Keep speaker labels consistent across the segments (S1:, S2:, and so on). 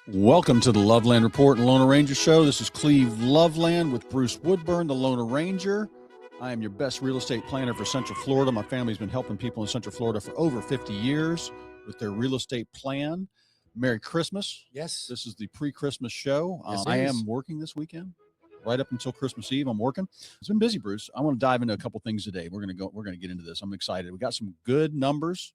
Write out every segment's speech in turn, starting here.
S1: Welcome to the Loveland Report and Loner Ranger Show. This is Cleve Loveland with Bruce Woodburn, the Loner Ranger. I am your best real estate planner for Central Florida. My family's been helping people in Central Florida for over 50 years with their real estate plan. Merry Christmas.
S2: Yes.
S1: This is the pre-Christmas show.
S2: Yes,
S1: I am working this weekend. Right up until Christmas Eve, I'm working. It's been busy, Bruce. I want to dive into a couple things today. We're going to get into this. I'm excited. We got some good numbers.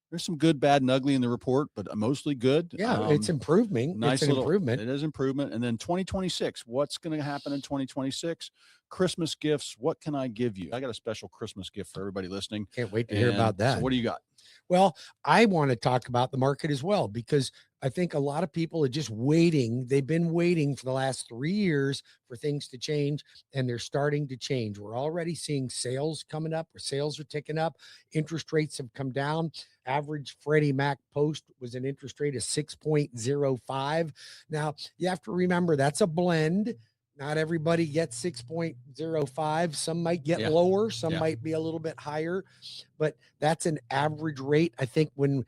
S1: There's some good, bad, and ugly in the report, but mostly good.
S2: Yeah, it's improving.
S1: Nice
S2: it's an improvement.
S1: It is improvement. And then 2026, what's going to happen in 2026? Christmas gifts. What can I give you? I got a special Christmas gift for everybody listening.
S2: Can't wait to hear about that.
S1: So what do you got?
S2: Well, I want to talk about the market as well, because I think a lot of people are just waiting. They've been waiting for the last 3 years for things to change, and they're starting to change. We're already seeing sales coming up, or sales are ticking up. Interest rates have come down. Average Freddie Mac post was an interest rate of 6.05. Now, you have to remember that's a blend. Not everybody gets 6.05. Some might get lower. Some might be a little bit higher, but that's an average rate. I think when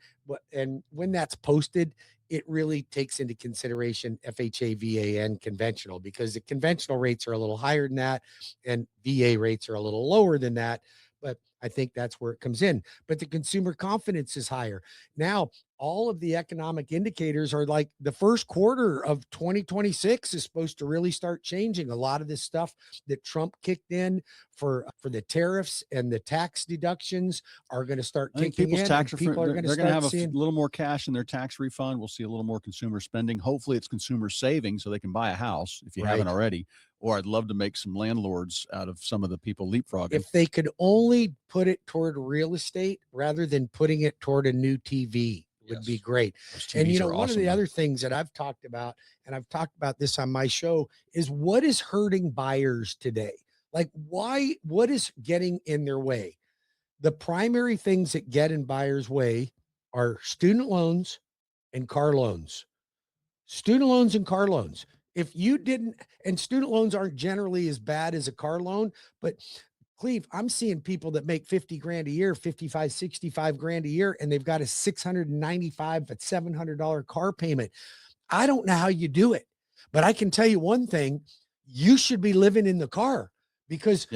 S2: that's posted, it really takes into consideration FHA, VA, conventional, because the conventional rates are a little higher than that, and VA rates are a little lower than that. But I think that's where it comes in. But the consumer confidence is higher. Now, all of the economic indicators are like the first quarter of 2026 is supposed to really start changing. A lot of this stuff that Trump kicked in for the tariffs and the tax deductions are going to start kicking in.
S1: People are going to have a little more cash in their tax refund. We'll see a little more consumer spending. Hopefully it's consumer saving so they can buy a house if you haven't already. Or I'd love to make some landlords out of some of the people leapfrogging.
S2: If they could only put it toward real estate rather than putting it toward a new TV, would be great. And one of the other things that I've talked about, and I've talked about this on my show, is what is hurting buyers today? Like what is getting in their way? The primary things that get in buyers' way are student loans and car loans. Student loans and car loans. If you didn't, and student loans aren't generally as bad as a car loan, but Cleve, I'm seeing people that make 50 grand a year, 55, 65 grand a year, and they've got a $695 but $700 car payment. I don't know how you do it, but I can tell you one thing: you should be living in the car, because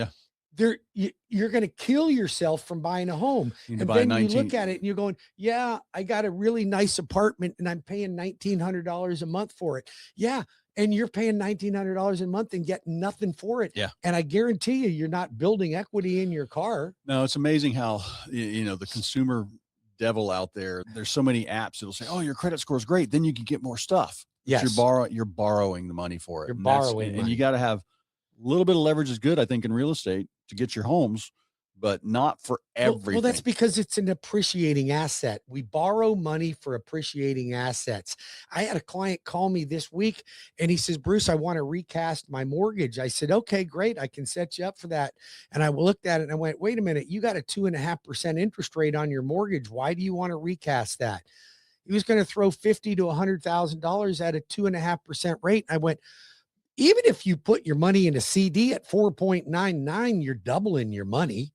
S2: you're going to kill yourself from buying a home. And then you look at it and you're going, yeah, I got a really nice apartment and I'm paying $1,900 a month for it. Yeah. And you're paying $1,900 a month and getting nothing for it.
S1: Yeah.
S2: And I guarantee you're not building equity in your car.
S1: No, it's amazing how, the consumer devil out there, there's so many apps that'll say, oh, your credit score is great. Then you can get more stuff.
S2: Yes.
S1: You're borrowing the money for it.
S2: You're borrowing money.
S1: And you got to have a little bit of leverage is good, I think, in real estate to get your homes, but not for everything.
S2: Well, that's because it's an appreciating asset. We borrow money for appreciating assets. I had a client call me this week and he says, Bruce, I want to recast my mortgage. I said, okay, great. I can set you up for that. And I looked at it and I went, wait a minute, you got a 2.5% interest rate on your mortgage. Why do you want to recast that? He was going to throw $50,000 to $100,000 at a 2.5% rate. I went, even if you put your money in a CD at 4.99, you're doubling your money.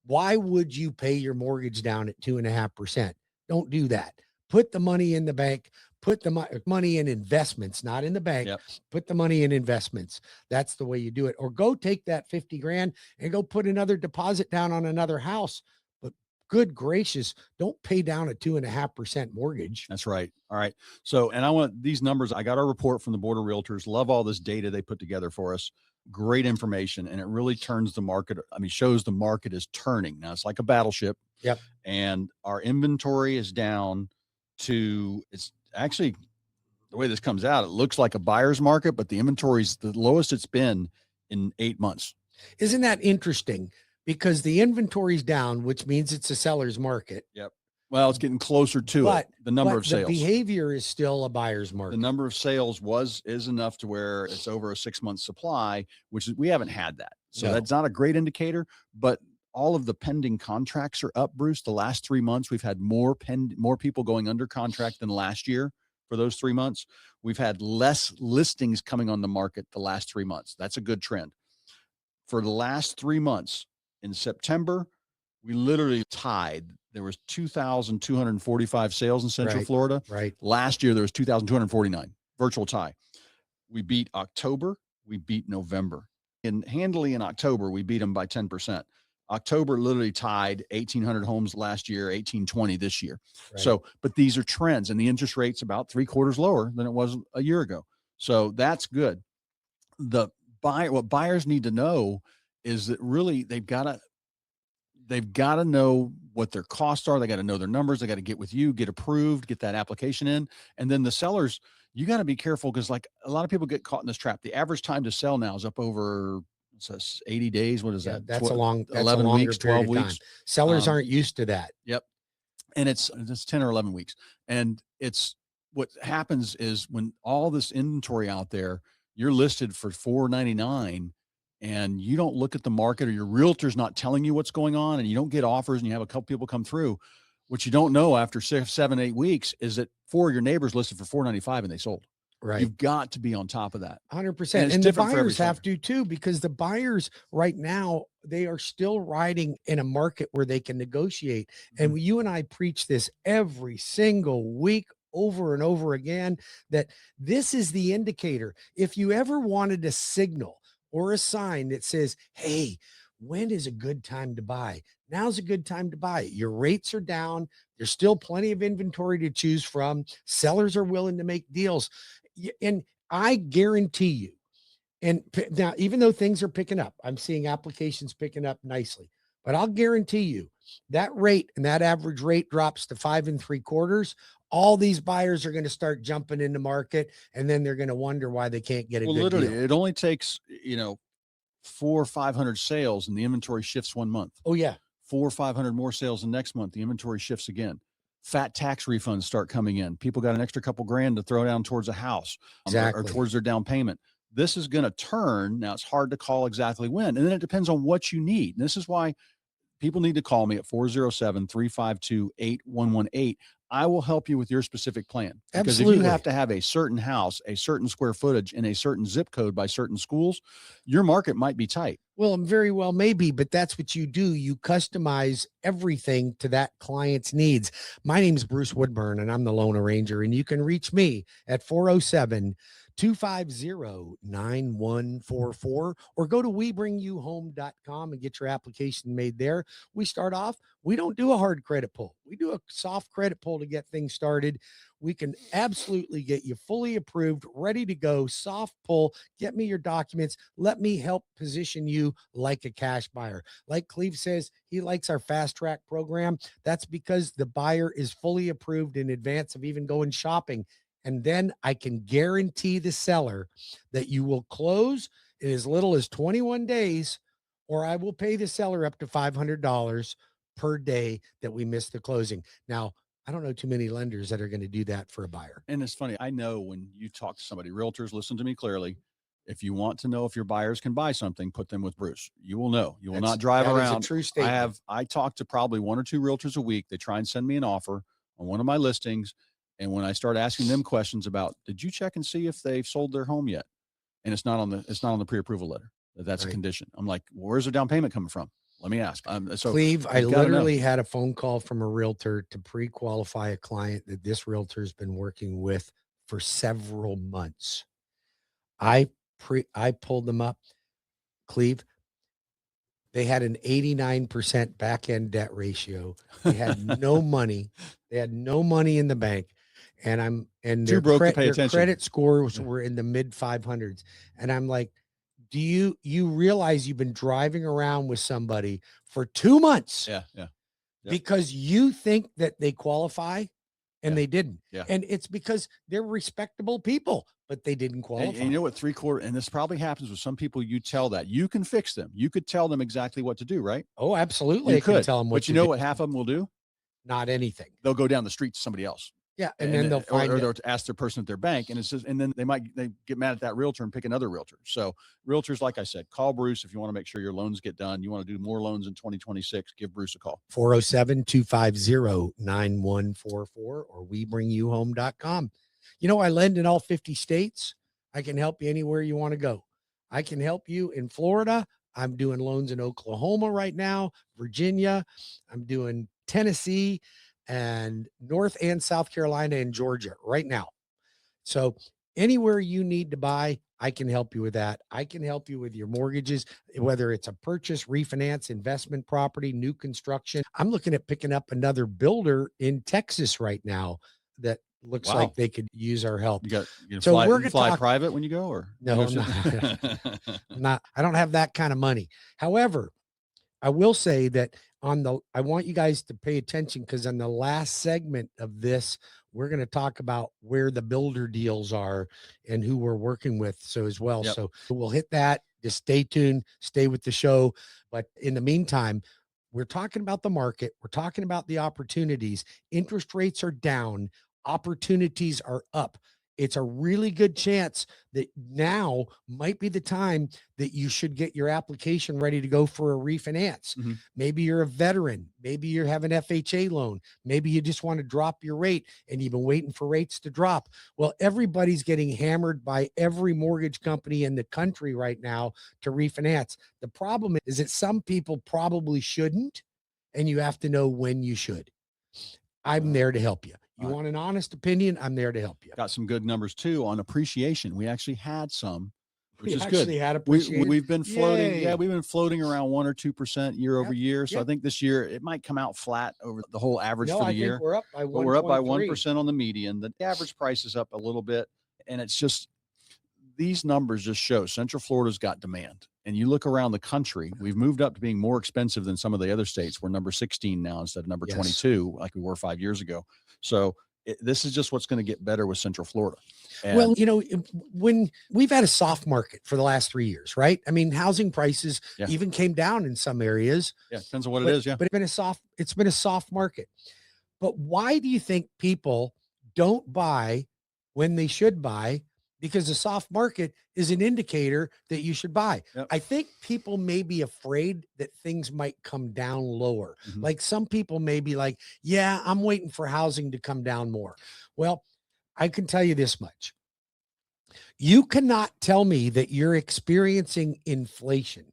S2: Why would you pay your mortgage down at 2.5%? Don't do that. Put the money in the bank. Put the money in investments, not in the bank.
S1: Yep.
S2: Put the money in investments. That's the way you do it. Or go take that 50 grand and go put another deposit down on another house. But good gracious, don't pay down a 2.5% mortgage.
S1: That's right. All right. So, and I want these numbers. I got our report from the Board of Realtors. Love all this data they put together for us. Great information. And it really turns the market. Shows the market is turning. Now it's like a battleship.
S2: Yep.
S1: And our inventory is down to, it's actually the way this comes out, it looks like a buyer's market, but the inventory is the lowest it's been in 8 months.
S2: Isn't that interesting? Because the inventory's down, which means it's a seller's market.
S1: Yep. Well, it's getting closer to it. The number of sales.
S2: The behavior is still a buyer's market.
S1: The number of sales is enough to where it's over a 6-month supply, which we haven't had that. So that's not a great indicator, but all of the pending contracts are up, Bruce. The last 3 months, we've had more people going under contract than last year for those 3 months. We've had less listings coming on the market the last 3 months. That's a good trend. For the last 3 months, in September, We literally tied. There was 2,245 sales in Central
S2: Right.
S1: Florida.
S2: Right.
S1: Last year, there was 2,249, virtual tie. We beat October. We beat November. And handily in October, we beat them by 10%. October literally tied 1,800 homes last year, 1,820 this year.
S2: Right.
S1: So, but these are trends, and the interest rate's about 3/4 lower than it was a year ago. So that's good. What buyers need to know is that really they've got to know what their costs are. They got to know their numbers. They got to get with you, get approved, get that application in. And then the sellers, you got to be careful because like a lot of people get caught in this trap. The average time to sell now is up over 80 days. What is that?
S2: That's a long, that's
S1: 11
S2: a longer
S1: weeks,
S2: period
S1: 12
S2: of time.
S1: weeks.
S2: Sellers aren't used to that.
S1: Yep. And it's 10 or 11 weeks. And it's what happens is when all this inventory out there, you're listed for $499 and you don't look at the market, or your realtor's not telling you what's going on, and you don't get offers, and you have a couple people come through. What you don't know after 6, 7, 8 weeks is that 4 of your neighbors listed for $495 and they sold.
S2: Right.
S1: You've got to be on top of that.
S2: 100%. And the buyers have to too, because the buyers right now, they are still riding in a market where they can negotiate. And you and I preach this every single week, over and over again, that this is the indicator. If you ever wanted a signal or a sign that says, hey, when is a good time to buy? Now's a good time to buy. Your rates are down. There's still plenty of inventory to choose from. Sellers are willing to make deals. And I guarantee you, and now, even though things are picking up, I'm seeing applications picking up nicely, but I'll guarantee you that rate and that average rate drops to 5 3/4. All these buyers are going to start jumping in the market, and then they're going to wonder why they can't get a good
S1: literally
S2: deal.
S1: It only takes, 400 or 500 sales and the inventory shifts 1 month.
S2: Oh yeah.
S1: 400 or 500 more sales the next month, the inventory shifts again. Fat tax refunds start coming in. People got an extra couple grand to throw down towards a house, or towards their down payment. This is going to turn. Now it's hard to call exactly when. And then it depends on what you need. And this is why people need to call me at 407-352-8118. I will help you with your specific plan. Because if you have to have a certain house, a certain square footage, in a certain zip code by certain schools, your market might be tight.
S2: Well, very well, maybe, but that's what you do. You customize everything to that client's needs. My name is Bruce Woodburn, and I'm the loan arranger, and you can reach me at 407-250-9144, or go to webringyouhome.com and get your application made there. We start off, we don't do a hard credit pull. We do a soft credit pull to get things started. We can absolutely get you fully approved, ready to go, soft pull. Get me your documents. Let me help position you like a cash buyer. Like Cleve says, he likes our fast track program. That's because the buyer is fully approved in advance of even going shopping. And then I can guarantee the seller that you will close in as little as 21 days, or I will pay the seller up to $500 per day that we miss the closing. Now, I don't know too many lenders that are going to do that for a buyer.
S1: And it's funny. I know when you talk to somebody, realtors, listen to me clearly. If you want to know if your buyers can buy something, put them with Bruce. You will know. You will not drive around.
S2: That's a true statement.
S1: I talk to probably 1 or 2 realtors a week. They try and send me an offer on one of my listings. And when I start asking them questions about, did you check and see if they've sold their home yet? And it's not on the pre-approval letter. That's a condition. I'm like, well, where's their down payment coming from? Let me ask. So
S2: Cleve, I literally had a phone call from a realtor to pre-qualify a client that this realtor has been working with for several months. I pulled them up, Cleve. They had an 89% back end debt ratio. They had no money. They had no money in the bank. And their credit scores were in the mid 500s. And I'm like, do you realize you've been driving around with somebody for 2 months?
S1: Yeah.
S2: Because you think that they qualify and they didn't.
S1: Yeah.
S2: And it's because they're respectable people, but they didn't qualify.
S1: And you know what, 3/4, and this probably happens with some people, you tell that. You can fix them. You could tell them exactly what to do, right?
S2: Oh, absolutely. You could tell them what
S1: to do. But you know what half of them will do?
S2: Not anything.
S1: They'll go down the street to somebody else.
S2: Yeah, and then they'll find
S1: or they'll ask their person at their bank, and it says, and then they get mad at that realtor and pick another realtor. So realtors, like I said, call Bruce if you want to make sure your loans get done. You want to do more loans in 2026, give Bruce a call.
S2: 407-250-9144 or webringyouhome.com. You know, I lend in all 50 states. I can help you anywhere you want to go. I can help you in Florida. I'm doing loans in Oklahoma right now, Virginia. I'm doing Tennessee and North and South Carolina and Georgia right now. So anywhere you need to buy, I can help you with that. I can help you with your mortgages, whether it's a purchase, refinance, investment property, new construction. I'm looking at picking up another builder in Texas right now that looks
S1: Wow.
S2: like they could use our help.
S1: You
S2: So
S1: fly,
S2: we're
S1: you
S2: gonna
S1: fly
S2: talk.
S1: private when you go, or you
S2: No,
S1: go
S2: I'm not.
S1: to-
S2: I'm not. I don't have that kind of money. However, I will say that I want you guys to pay attention, because on the last segment of this, we're going to talk about where the builder deals are and who we're working with. So as well.
S1: Yep.
S2: So we'll hit that. Just stay tuned, stay with the show. But in the meantime, we're talking about the market. We're talking about the opportunities. Interest rates are down. Opportunities are up. It's a really good chance that now might be the time that you should get your application ready to go for a refinance.
S1: Mhm.
S2: Maybe you're a veteran. Maybe you have an FHA loan. Maybe you just want to drop your rate and you've been waiting for rates to drop. Well, everybody's getting hammered by every mortgage company in the country right now to refinance. The problem is that some people probably shouldn't, and you have to know when you should. I'm there to help you. You want an honest opinion? I'm there to help you.
S1: Got some good numbers too on appreciation. We actually had some, which
S2: We
S1: is
S2: actually
S1: good.
S2: had appreciation.
S1: We've been floating.
S2: Yay.
S1: Yeah, we've been floating around 1 or 2% year over year. So I
S2: Yep.
S1: think this year it might come out flat over the whole average
S2: No,
S1: for the
S2: I
S1: year.
S2: think we're up by
S1: But we're up by
S2: 1.3.
S1: 1% on the median. The average price is up a little bit. And it's just, these numbers just show Central Florida's got demand. And you look around the country, we've moved up to being more expensive than some of the other states. We're number 16 now instead of number 22, like we were 5 years ago. So this is just what's going to get better with Central Florida. And
S2: well, you know, when we've had a soft market for the last 3 years, right? I mean, housing prices even came down in some areas.
S1: Yeah, depends on what it is. Yeah,
S2: but it's been a soft market. But why do you think people don't buy when they should buy? Because the soft market is an indicator that you should buy.
S1: Yep.
S2: I think people may be afraid that things might come down lower.
S1: Mhm.
S2: Like some people may be like, yeah, I'm waiting for housing to come down more. Well, I can tell you this much. You cannot tell me that you're experiencing inflation,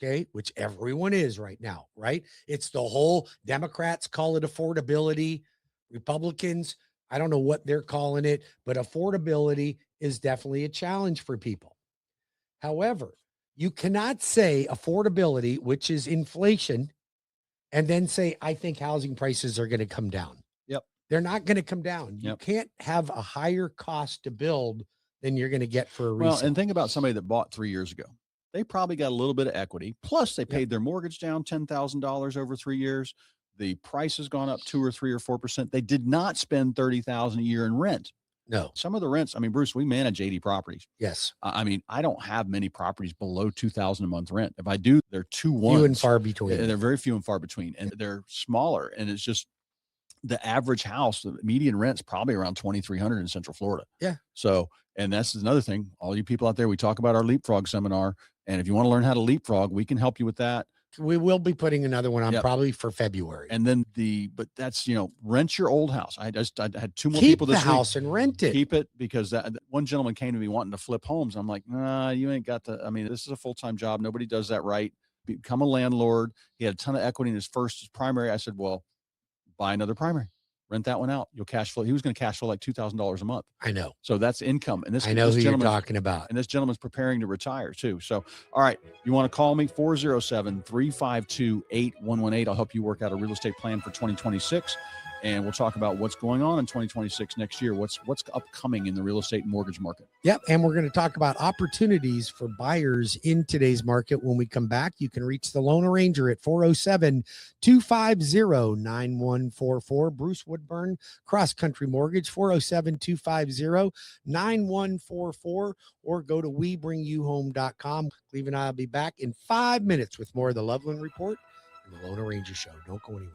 S2: okay, which everyone is right now, right? It's the whole Democrats call it affordability, Republicans, I don't know what they're calling it, but affordability is definitely a challenge for people. However, you cannot say affordability, which is inflation, and then say, I think housing prices are going to come down.
S1: Yep.
S2: They're not going to come down. You
S1: Yep.
S2: can't have a higher cost to build than you're going to get for a resale.
S1: Well, and think about somebody that bought 3 years ago. They probably got a little bit of equity. Plus, they paid their mortgage down $10,000 over 3 years. The price has gone up 2 or 3 or 4%. They did not spend $30,000 a year in rent.
S2: No.
S1: Some of the rents. I mean, Bruce, we manage 80 properties.
S2: Yes.
S1: I mean, I don't have many properties below $2,000 a month rent. If I do, they're few
S2: and far between.
S1: They're very few and far between, and they're smaller. And it's just the average house, the median rent's probably around $2,300 in Central Florida.
S2: Yeah.
S1: So, and that's another thing. All you people out there, we talk about our LeapFrog seminar, and if you want to learn how to LeapFrog, we can help you with that.
S2: We will be putting another one on probably for February.
S1: And then but that's, rent your old house. I had 2 more
S2: Keep
S1: people this
S2: the house and rent it.
S1: Keep it, because that one gentleman came to me wanting to flip homes. I'm like, nah, you ain't got I mean, this is a full-time job. Nobody does that right. Become a landlord. He had a ton of equity in his primary. I said, well, buy another primary. Rent that one out. You'll cash flow. He was going to cash flow like $2,000 a month.
S2: I know.
S1: So that's income. And
S2: I know who you're talking about.
S1: And this gentleman's preparing to retire too. So, all right. You want to call me 407-352-8118. I'll help you work out a real estate plan for 2026. And we'll talk about what's going on in 2026 next year. What's upcoming in the real estate and mortgage market.
S2: Yep. And we're going to talk about opportunities for buyers in today's market. When we come back, you can reach the Loan Arranger at 407-250-9144. Bruce Woodburn, Cross Country Mortgage, 407-250-9144, or go to WeBringYouHome.com. Cleve and I will be back in 5 minutes with more of the Loveland Report and the Loan Arranger Show. Don't go anywhere.